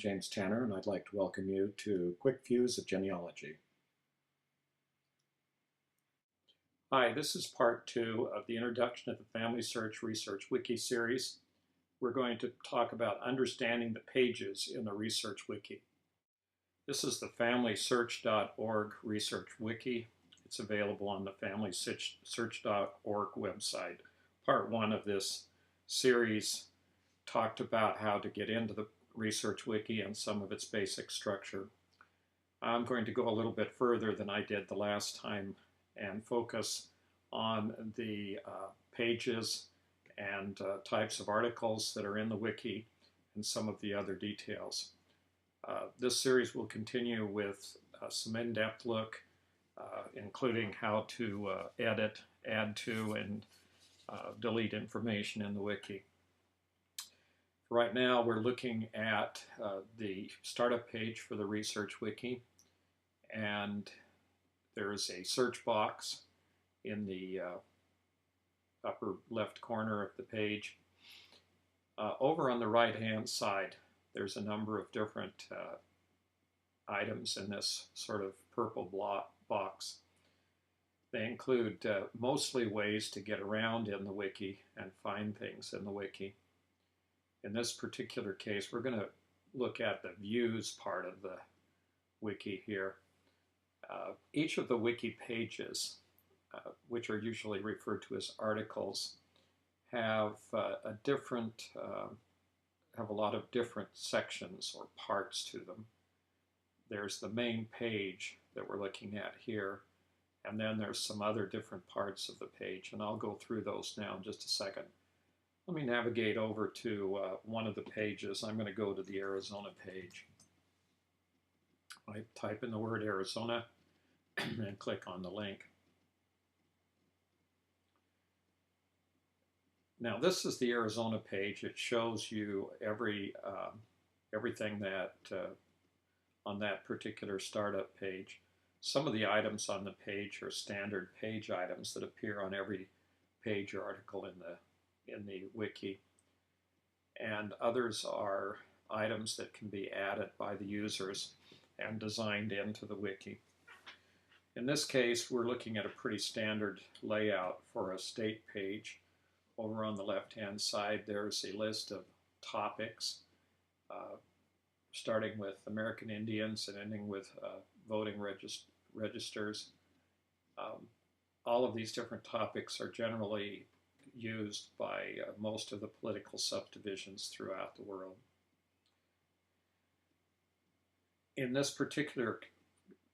James Tanner, and I'd like to welcome you to Quick Views of Genealogy. Hi, this is part 2 of the introduction of the FamilySearch Research Wiki series. We're going to talk about understanding the pages in the Research Wiki. This is the FamilySearch.org Research Wiki. It's available on the FamilySearch.org website. Part 1 of this series talked about how to get into the Research Wiki and some of its basic structure. I'm going to go a little bit further than I did the last time and focus on the pages and types of articles that are in the wiki and some of the other details. This series will continue with some in-depth look, including how to edit, add to, and delete information in the wiki. Right now we're looking at the startup page for the Research Wiki, and there's a search box in the upper left corner of the page. Over on the right hand side there's a number of different items in this sort of purple box. They include mostly ways to get around in the wiki and find things in the wiki. In this particular case, we're going to look at the views part of the wiki here. Each of the wiki pages, which are usually referred to as articles, have a lot of different sections or parts to them. There's the main page that we're looking at here, and then there's some other different parts of the page, and I'll go through those now in just a second. Let me navigate over to one of the pages. I'm going to go to the Arizona page. I type in the word Arizona and click on the link. Now this is the Arizona page. It shows you everything that on that particular startup page. Some of the items on the page are standard page items that appear on every page or article in the wiki, and others are items that can be added by the users and designed into the wiki. In this case, we're looking at a pretty standard layout for a state page. Over on the left-hand side, there's a list of topics, starting with American Indians and ending with voting registers. All of these different topics are generally used by most of the political subdivisions throughout the world. In this particular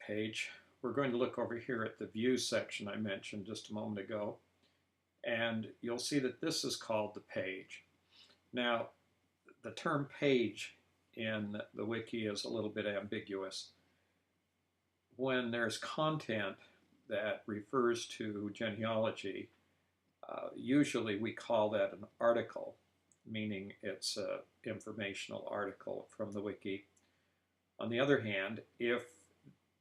page, we're going to look over here at the Views section I mentioned just a moment ago, and you'll see that this is called the page. Now, the term page in the wiki is a little bit ambiguous. When there's content that refers to genealogy, usually we call that an article, meaning it's an informational article from the wiki. On the other hand, if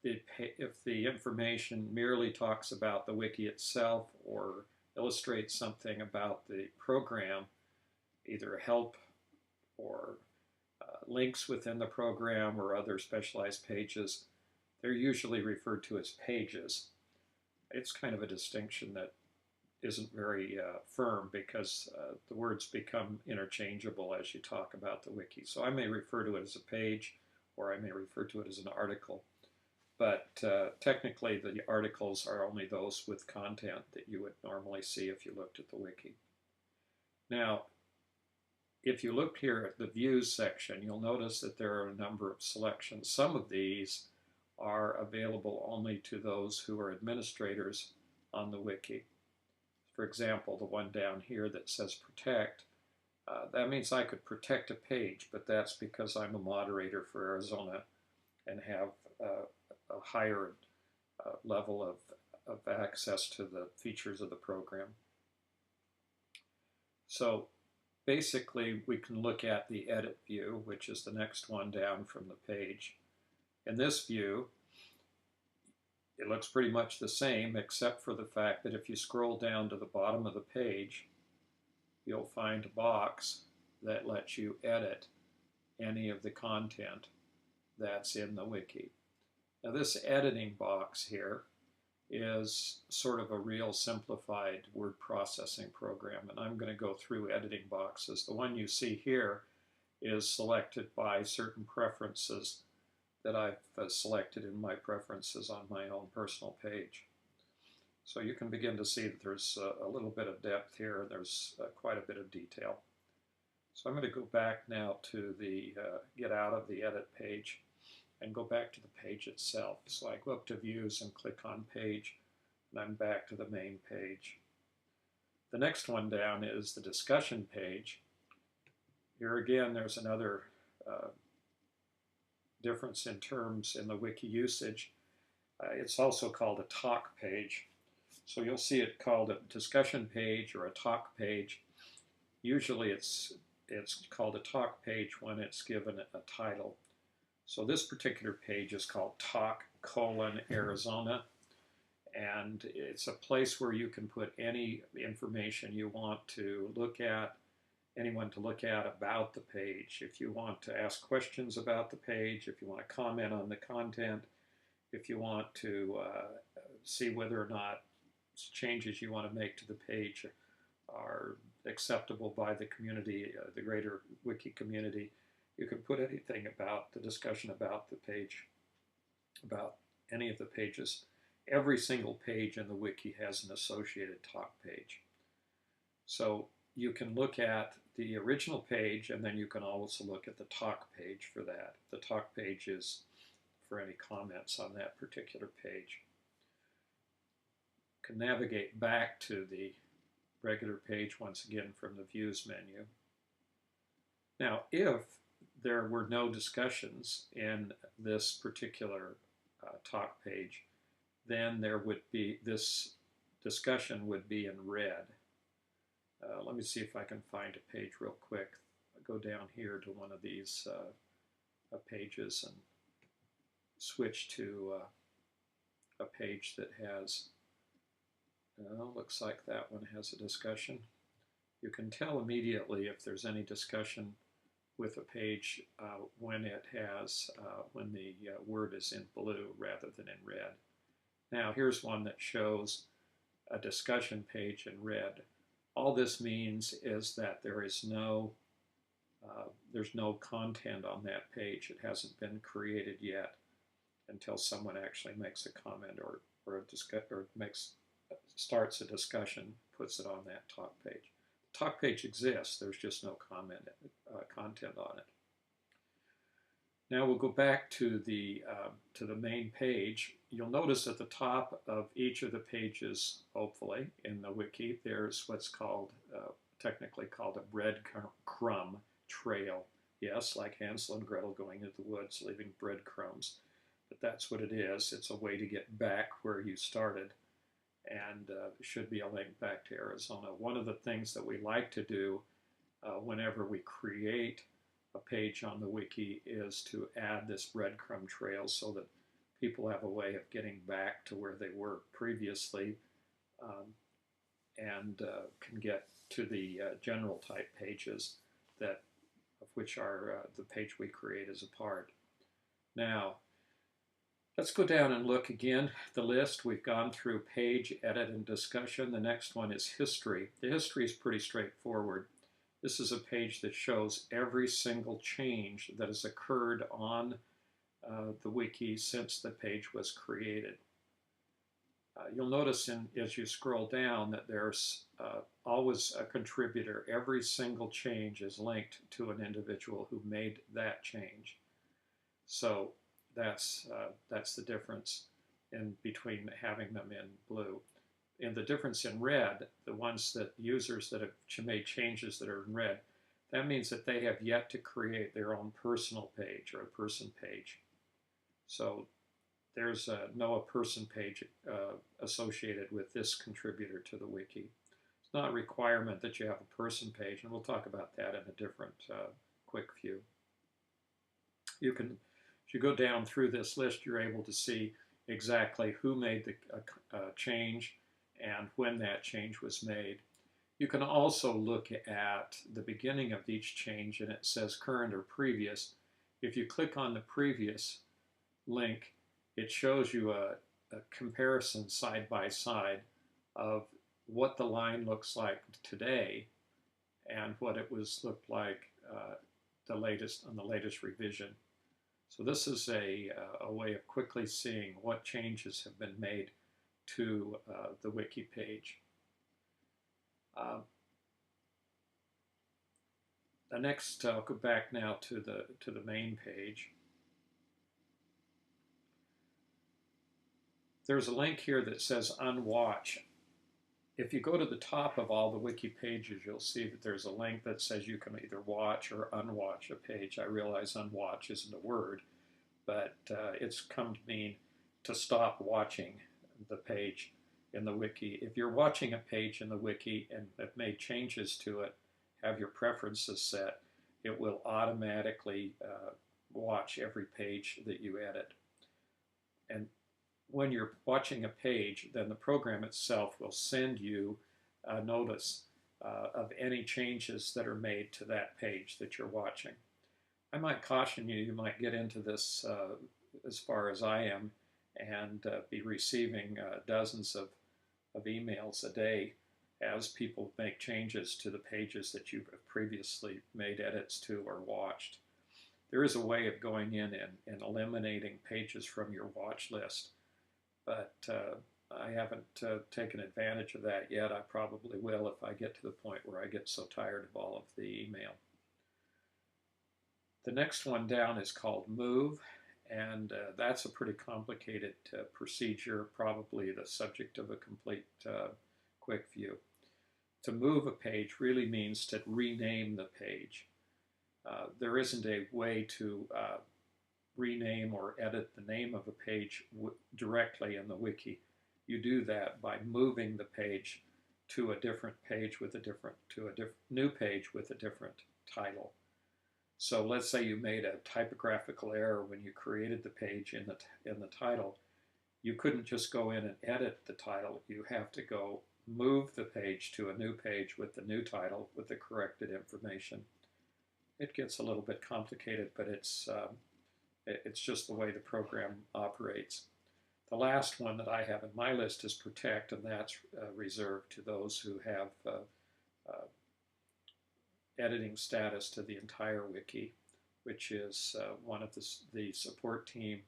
the information merely talks about the wiki itself or illustrates something about the program, either help or links within the program or other specialized pages, they're usually referred to as pages. It's kind of a distinction that isn't very firm because the words become interchangeable as you talk about the wiki. So I may refer to it as a page, or I may refer to it as an article. But technically the articles are only those with content that you would normally see if you looked at the wiki. Now, if you look here at the Views section, you'll notice that there are a number of selections. Some of these are available only to those who are administrators on the wiki. For example, the one down here that says protect, that means I could protect a page, but that's because I'm a moderator for Arizona and have a higher level of access to the features of the program. So basically we can look at the edit view, which is the next one down from the page. In this view, it looks pretty much the same, except for the fact that if you scroll down to the bottom of the page, you'll find a box that lets you edit any of the content that's in the wiki. Now this editing box here is sort of a real simplified word processing program, and I'm going to go through editing boxes. The one you see here is selected by certain preferences that I've selected in my preferences on my own personal page. So you can begin to see that there's a little bit of depth here. There's quite a bit of detail. So I'm going to go back now to the, get out of the edit page and go back to the page itself. So I go up to views and click on page, and I'm back to the main page. The next one down is the discussion page. Here again, there's another difference in terms in the wiki usage. It's also called a talk page. So you'll see it called a discussion page or a talk page. Usually it's called a talk page when it's given a title. So this particular page is called Talk::Arizona, and it's a place where you can put any information you want to look at, anyone to look at about the page. If you want to ask questions about the page, if you want to comment on the content, if you want to see whether or not changes you want to make to the page are acceptable by the community, the greater wiki community, you can put anything about the discussion about the page, about any of the pages. Every single page in the wiki has an associated talk page. So you can look at the original page, and then you can also look at the talk page for that. The talk page is for any comments on that particular page. You can navigate back to the regular page once again from the Views menu. Now, if there were no discussions in this particular talk page, then there would be, this discussion would be in red. Let me see if I can find a page real quick. I'll go down here to one of these pages and switch to a page that has, looks like that one has a discussion. You can tell immediately if there's any discussion with a page when it has, when the word is in blue rather than in red. Now here's one that shows a discussion page in red. All this means is that there is no, there's no content on that page. It hasn't been created yet until someone actually makes a comment or starts a discussion, puts it on that talk page. The talk page exists, there's just no content on it. Now we'll go back to the main page. You'll notice at the top of each of the pages, hopefully, in the wiki, there's what's called, technically called a breadcrumb trail. Yes, like Hansel and Gretel going into the woods, leaving breadcrumbs. But that's what it is. It's a way to get back where you started, and should be a link back to Arizona. One of the things that we like to do whenever we create a page on the wiki is to add this breadcrumb trail so that people have a way of getting back to where they were previously and can get to the general type pages that of which are the page we create is a part. Now, let's go down and look again at the list. We've gone through page, edit, and discussion. The next one is history. The history is pretty straightforward. This is a page that shows every single change that has occurred on the wiki since the page was created. You'll notice as you scroll down that there's always a contributor. Every single change is linked to an individual who made that change. So that's the difference in between having them in blue. And the difference in red, the ones that users that have made changes that are in red, that means that they have yet to create their own personal page or a person page. So there's no person page associated with this contributor to the wiki. It's not a requirement that you have a person page, and we'll talk about that in a different quick view. You can, as you go down through this list, you're able to see exactly who made the change and when that change was made. You can also look at the beginning of each change and it says current or previous. If you click on the previous link, it shows you a comparison side by side of what the line looks like today and what it looked like on the latest revision. So this is a way of quickly seeing what changes have been made to the wiki page. The next, I'll go back now to the main page. There's a link here that says Unwatch. If you go to the top of all the wiki pages, you'll see that there's a link that says you can either watch or unwatch a page. I realize unwatch isn't a word, but it's come to mean to stop watching the page in the wiki. If you're watching a page in the wiki and have made changes to it, have your preferences set, it will automatically watch every page that you edit. And when you're watching a page, then the program itself will send you a notice of any changes that are made to that page that you're watching. I might caution you, you might get into this as far as I am and be receiving dozens of emails a day as people make changes to the pages that you've previously made edits to or watched. There is a way of going in and eliminating pages from your watch list, but I haven't taken advantage of that yet. I probably will if I get to the point where I get so tired of all of the email. The next one down is called Move, and that's a pretty complicated procedure, probably the subject of a complete quick view. To move a page really means to rename the page. There isn't a way to rename or edit the name of a page directly in the wiki. You do that by moving the page to a different page with new page with a different title. So let's say you made a typographical error when you created the page in the title. You couldn't just go in and edit the title. You have to go move the page to a new page with the new title with the corrected information. It gets a little bit complicated, but it's just the way the program operates. The last one that I have in my list is Protect, and that's reserved to those who have editing status to the entire wiki, which is one of the support team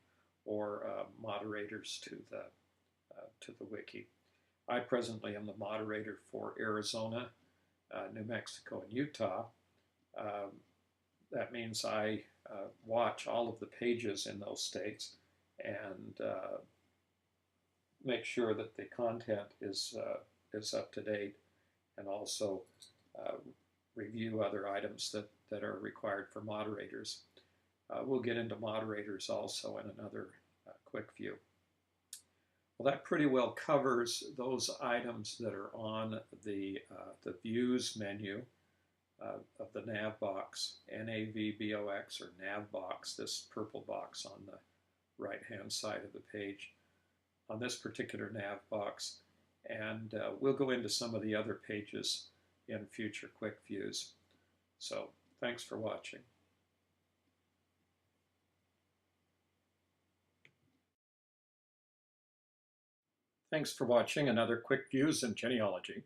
or moderators to the wiki. I presently am the moderator for Arizona, New Mexico, and Utah. That means I watch all of the pages in those states and make sure that the content is up to date, and also review other items that are required for moderators. We'll get into moderators also in another quick view. Well, that pretty well covers those items that are on the Views menu of the Navbox, Navbox or Navbox, this purple box on the right-hand side of the page, on this particular Navbox. And we'll go into some of the other pages in future quick views. So thanks for watching. Thanks for watching another Quick Views in Genealogy.